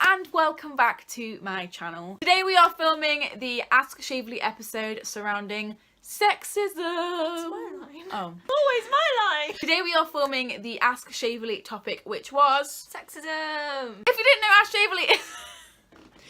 And welcome back to my channel. Today we are filming the Ask Shavely episode surrounding sexism. That's my line. Oh. Always my line. Today we are filming the Ask Shavely topic, which was sexism. If you didn't know, Ask Shavely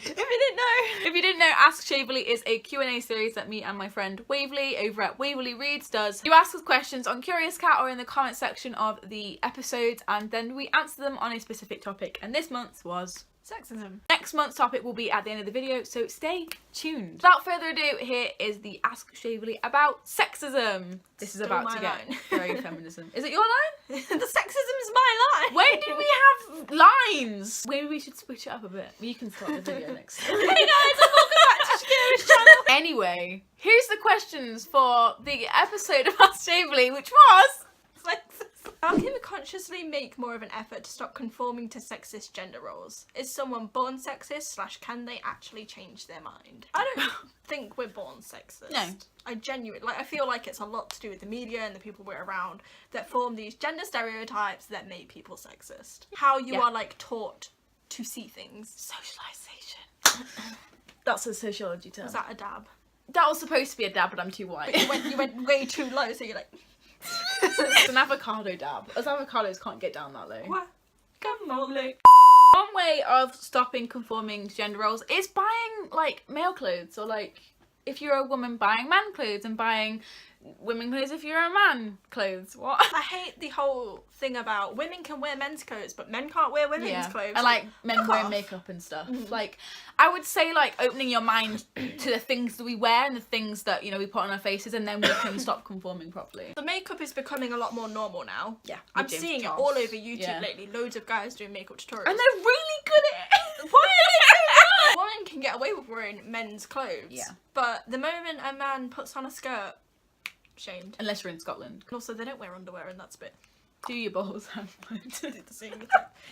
If you didn't know, Ask Shavely is a Q&A series that me and my friend Waverly over at Waverly Reads does. You ask us questions on Curious Cat or in the comment section of the episodes, and then we answer them on a specific topic, and this month's was sexism. Next month's topic will be at the end of the video, so stay tuned. Without further ado, here is the Ask Shavely about sexism. This is about to get very feminism. Is it your line? The sexism is my line. Where did we have lines? Maybe we should switch it up a bit. You can start the video next time. Hey guys, and welcome back to Shakira's channel. Anyway, here's the questions for the episode of Ask Shavely, which was sexism. How can we consciously make more of an effort to stop conforming to sexist gender roles? Is someone born sexist / can they actually change their mind? I don't think we're born sexist. No. I feel like it's a lot to do with the media and the people we're around that form these gender stereotypes that make people sexist. How you are like taught to see things. socialization. That's a sociology term. Was that a dab? That was supposed to be a dab, but I'm too white. But you went way too low, so you're like... It's an avocado dab. As avocados can't get down that low. What? Come on, like. One way of stopping conforming to gender roles is buying like male clothes, or like if you're a woman buying man clothes and buying women clothes if you're a man clothes. What? I hate the whole thing about women can wear men's clothes but men can't wear women's clothes. And like men Fuck wearing off. makeup and stuff. Like I would say like opening your mind to the things that we wear and the things that, you know, we put on our faces, and then we can stop conforming properly. The makeup is becoming a lot more normal now. Yeah. I'm seeing it all over YouTube lately. Loads of guys doing makeup tutorials. And they're really good at it. Why are they so good? Women can get away with wearing men's clothes. Yeah. But the moment a man puts on a skirt, shamed. Unless you're in Scotland. And also, they don't wear underwear, and that's a bit... Do your balls have do the same thing.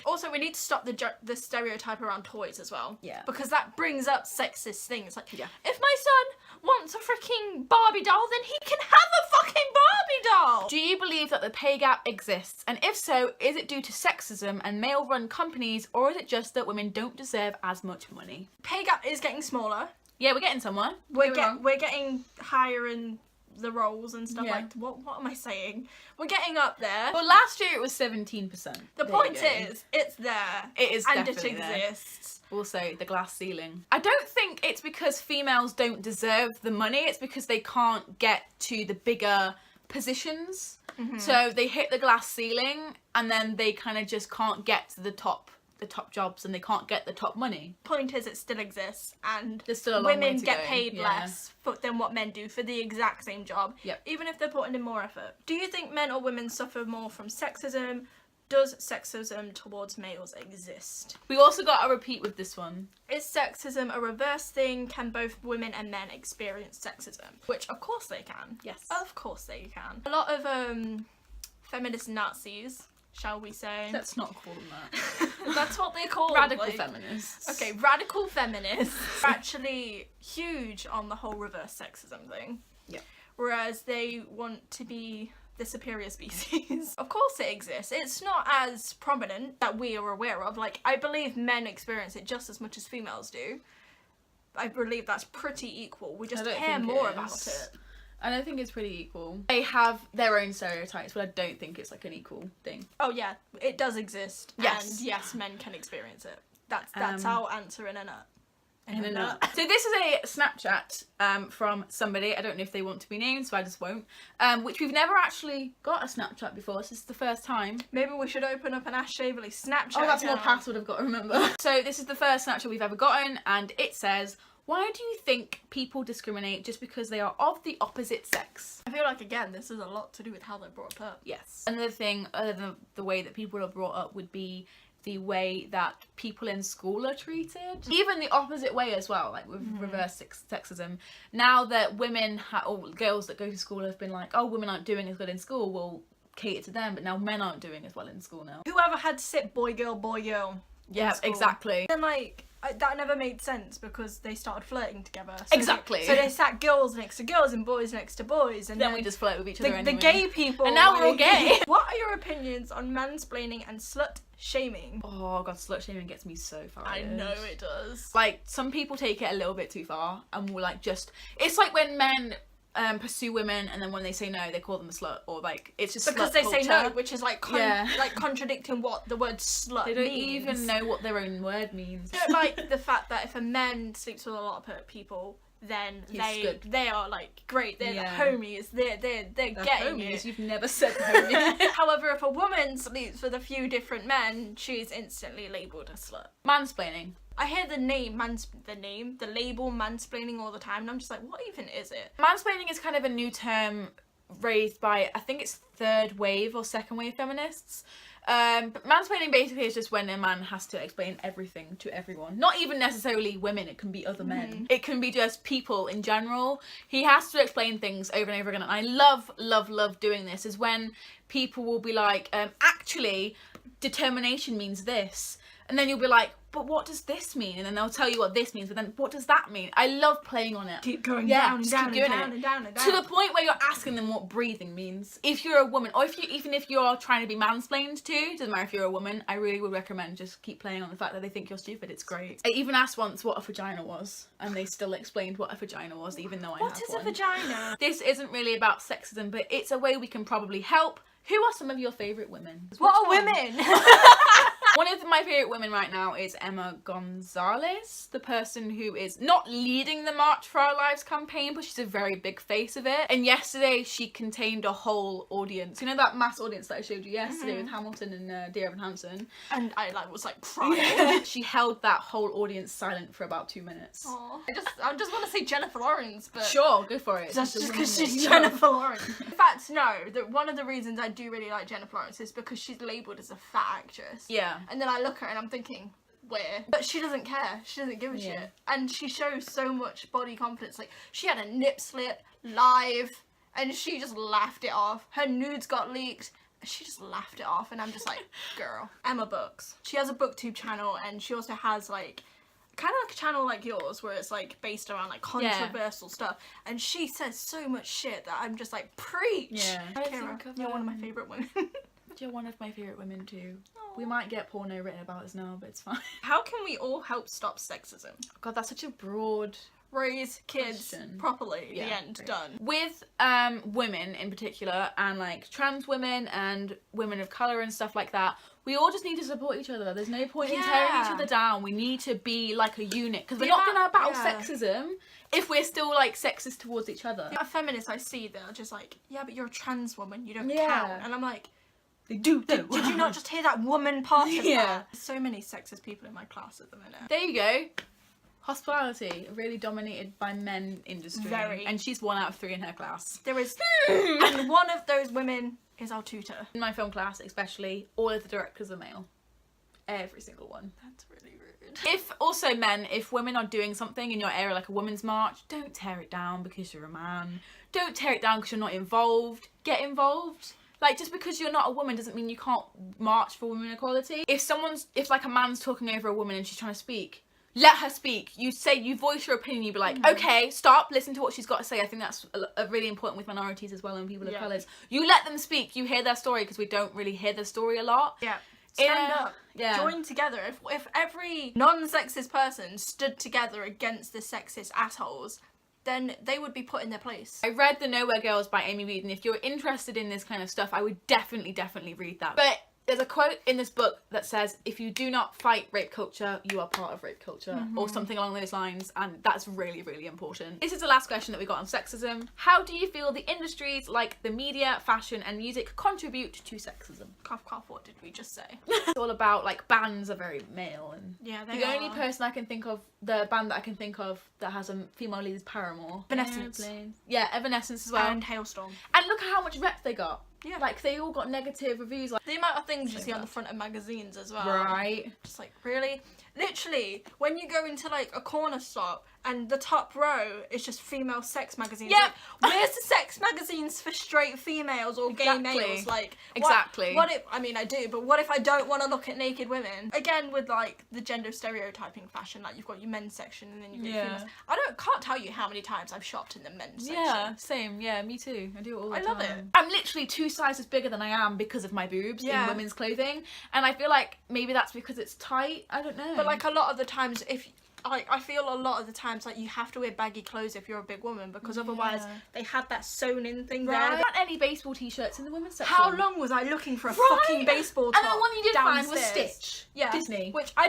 Also, we need to stop the stereotype around toys as well. Yeah. Because that brings up sexist things. Like, Yeah. if my son wants a freaking Barbie doll, then he can have a fucking Barbie doll! Do you believe that the pay gap exists? And if so, is it due to sexism and male-run companies, or is it just that women don't deserve as much money? Pay gap is getting smaller. Yeah, we're getting somewhere. We're getting higher in the roles and stuff. Yeah. Like, what am I saying? We're getting up there. Well, last year it was 17%. The point is, it's there. It is and definitely it there. exists. Also, the glass ceiling. I don't think it's because females don't deserve the money, it's because they can't get to the bigger positions. So they hit the glass ceiling and then they kind of just can't get to the top jobs, and they can't get the top money. Point is, it still exists, and There's still a long way women to get go. paid Yeah. less than what men do for the exact same job, Yep. even if they're putting in more effort. Do you think men or women suffer more from sexism? Does sexism towards males exist? We also got a repeat with this one. Is sexism a reverse thing? Can both women and men experience sexism? Which, of course they can. Yes. Of course they can. A lot of feminist Nazis, shall we say. Let's not call them that. That's what they call Radical like, feminists. Okay, radical feminists are actually huge on the whole reverse sexism thing. Yeah. Whereas they want to be the superior species. Of course it exists. It's not as prominent that we are aware of. Like, I believe men experience it just as much as females do. I believe that's pretty equal. We just care more about it. I don't think it's pretty equal. They have their own stereotypes, but I don't think it's like an equal thing. Oh yeah, it does exist. Yes. And yes, men can experience it. That's our answer in a nut. In a nut. So this is a Snapchat from somebody. I don't know if they want to be named, so I just won't. Which we've never actually got a Snapchat before. So this is the first time. Maybe we should open up an Ash Shavely Snapchat. Oh, that's account. what password I've got to remember. So this is the first Snapchat we've ever gotten, and it says, "Why do you think people discriminate just because they are of the opposite sex?" I feel like, again, this is a lot to do with how they're brought up. Yes. Another thing, other than the way that people are brought up, would be the way that people in school are treated. Even the opposite way as well, like with reverse sexism. Now that women, or girls that go to school have been like, oh, women aren't doing as good in school, we'll cater to them, but now men aren't doing as well in school now. Whoever had to sit boy, girl, boy, girl. Yeah, exactly. Then, like, that never made sense because they started flirting together. So Exactly. So they sat girls next to girls and boys next to boys. And then we just flirt with each other the anyway. gay people. And now we're all like- gay. What are your opinions opinions on mansplaining and slut shaming. Oh god, slut shaming gets me so fired. I know it does. Like, some people take it a little bit too far and will like just, it's like when men pursue women and then when they say no they call them a slut, or like it's just because slut they culture. say no, which is like like contradicting what the word slut They don't means. even know what their own word means. I don't like the fact that if a man sleeps with a lot of people, then they are like great. They're the homies. They're getting homies. it. You've never said homies. However, if a woman sleeps with a few different men, she's instantly labelled a slut. Mansplaining. I hear the label mansplaining all the time, and I'm just like, what even is it? Mansplaining is kind of a new term raised by, I think it's third wave or second wave feminists. But mansplaining basically is just when a man has to explain everything to everyone. Not even necessarily women, it can be other men. It can be just people in general. He has to explain things over and over again. And I love doing this, is when people will be like, actually, determination means this. And then you'll be like, but what does this mean? And then they'll tell you what this means, but then what does that mean? I love playing on it. Keep going down and down and down and down and down. To the point where you're asking them what breathing means. If you're a woman, or even if you're trying to be mansplained to, doesn't matter if you're a woman, I really would recommend just keep playing on the fact that they think you're stupid. It's great. I even asked once what a vagina was, and they still explained what a vagina was, even though I What is a vagina? This isn't really about sexism, but it's a way we can probably help. Who are some of your favourite women? What are women? One of my favourite women right now is Emma Gonzalez, the person who is not leading the March for Our Lives campaign, but she's a very big face of it. And yesterday she contained a whole audience. You know that mass audience that I showed you yesterday with Hamilton and Dear Evan Hansen? And I was like crying. She held that whole audience silent for about 2 minutes. Aww. I just want to say Jennifer Lawrence, but... Sure, go for it. That's just because she's Jennifer Lawrence. In fact, no, one of the reasons I do really like Jennifer Lawrence is because she's labelled as a fat actress. Yeah. And then I look at her and I'm thinking, where? But she doesn't care. She doesn't give a shit. And she shows so much body confidence. Like, she had a nip slip live and she just laughed it off. Her nudes got leaked. She just laughed it off. And I'm just like, girl. Emma Books. She has a booktube channel and she also has like, kind of like a channel like yours where it's like based around like controversial stuff. And she says so much shit that I'm just like, preach. Yeah. Kira, you're one of my favourite women. You're one of my favourite women too. Aww. We might get porno written about us now, but it's fine. How can we all help stop sexism? God, that's such a broad... Raise kids properly. The end. Right. Done. With women in particular, and like trans women and women of colour and stuff like that, we all just need to support each other. There's no point in tearing each other down. We need to be like a unit, because we're not going to battle sexism if we're still like sexist towards each other. A feminist I see, they're just like, yeah, but you're a trans woman, you don't count. And I'm like, they do. Did you not just hear that woman part of that? There's so many sexist people in my class at the minute. There you go. Hospitality, really dominated by men industry. Very. And she's 1 out of 3 in her class. There is, and one of those women is our tutor. In my film class especially, all of the directors are male. Every single one. That's really rude. If women are doing something in your area, like a women's march, don't tear it down because you're a man. Don't tear it down because you're not involved. Get involved. Like, just because you're not a woman doesn't mean you can't march for women equality. If like a man's talking over a woman and she's trying to speak, let her speak. You voice your opinion, you'd be like, okay, stop, listen to what she's got to say. I think that's really important with minorities as well and people of colours. You let them speak, you hear their story, because we don't really hear their story a lot. Yeah. Stand up. Yeah. Join together. If every non-sexist person stood together against the sexist assholes, then they would be put in their place. I read The Nowhere Girls by Amy Reed, and if you're interested in this kind of stuff, I would definitely read that. But there's a quote in this book that says, if you do not fight rape culture, you are part of rape culture, or something along those lines, and that's really, really important. This is the last question that we got on sexism. How do you feel the industries like the media, fashion, and music contribute to sexism? Cough, cough, what did we just say? It's all about, like, bands are very male, and they only person I can think of, the band that I can think of that has a female lead is Paramore. Evanescence. Yeah, Evanescence as well. And Hailstorm. And look at how much rep they got. Yeah. Like, they all got negative reviews. Like, the amount of things you see on the front of magazines as well. Right. Just like, really? Literally, when you go into like a corner shop and the top row is just female sex magazines. Yep. Like, where's the sex magazines for straight females or gay males? Like, exactly. What if, I mean, I do, but what if I don't want to look at naked women? Again, with like the gender stereotyping fashion, like you've got your men's section and then you get your females. Can't tell you how many times I've shopped in the men's section. Yeah, same. Yeah, me too. I do it all the time. I love it. I'm literally 2 sizes bigger than I am because of my boobs in women's clothing, and I feel like maybe that's because it's tight. I don't know. But like a lot of the times, if I feel a lot of the times like you have to wear baggy clothes if you're a big woman, because otherwise they had that sewn in thing there. There aren't any baseball t-shirts in the women's section. How long was I looking for a fucking baseball top? And the one you did downstairs? find was Stitch. Yeah, Disney. Which I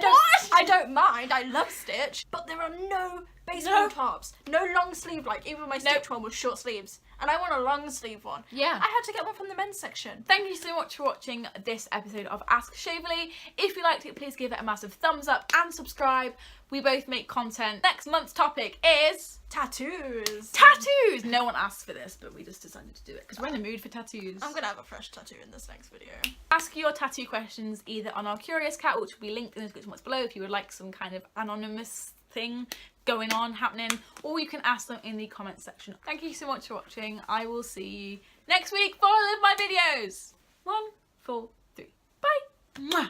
don't mind. I love Stitch, but there are no baseball tops, no long sleeve. Like even my Stitch one was short sleeves, and I want a long sleeve one. Yeah, I had to get one from the men's section. Thank you so much for watching this episode of Ask Shavely. If you liked it, please give it a massive thumbs up and subscribe. We both make content. Next month's topic is tattoos. Tattoos! No one asked for this, but we just decided to do it because we're in the mood for tattoos. I'm gonna have a fresh tattoo in this next video. Ask your tattoo questions either on our Curious Cat, which will be linked in the description box below if you would like some kind of anonymous thing going on, happening, or you can ask them in the comments section. Thank you so much for watching. I will see you next week for all of my videos. 1, 4, 3. Bye! Mwah.